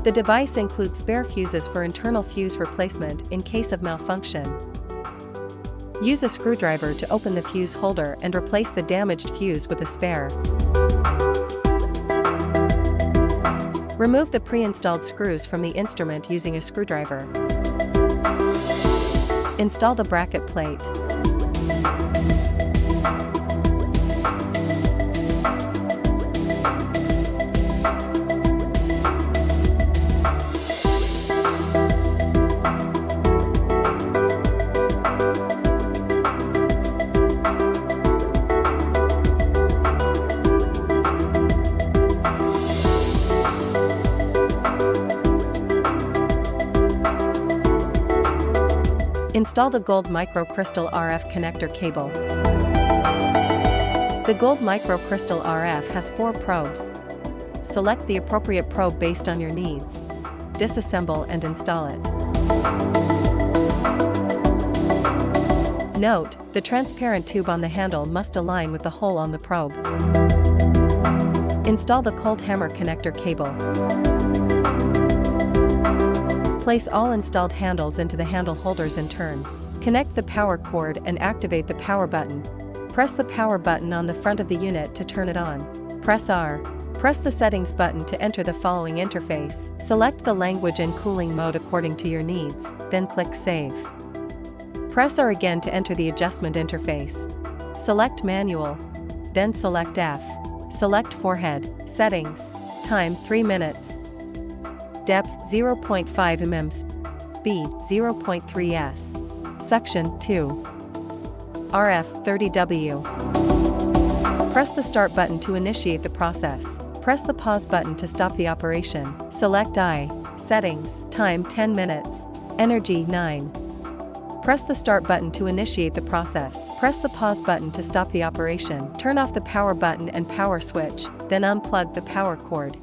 The device includes spare fuses for internal fuse replacement in case of malfunction. Use a screwdriver to open the fuse holder and replace the damaged fuse with a spare. Remove the pre-installed screws from the instrument using a screwdriver. Install the bracket plate. Install the gold microcrystal RF connector cable. The gold microcrystal RF has 4 probes. Select the appropriate probe based on your needs. Disassemble and install it. Note, the transparent tube on the handle must align with the hole on the probe. Install the cold hammer connector cable. Place all installed handles into the handle holders in turn. Connect the power cord and activate the power button. Press the power button on the front of the unit to turn it on. Press R. Press the settings button to enter the following interface. Select the language and cooling mode according to your needs, then click Save. Press R again to enter the adjustment interface. Select Manual, then select F. Select Forehead. Settings. Time 3 minutes. Depth 0.5 mm. Speed 0.3 s. Suction 2. RF 30W. Press the Start button to initiate the process. Press the Pause button to stop the operation. Select I. Settings. Time 10 minutes. Energy 9. Press the Start button to initiate the process. Press the Pause button to stop the operation. Turn off the power button and power switch, then unplug the power cord.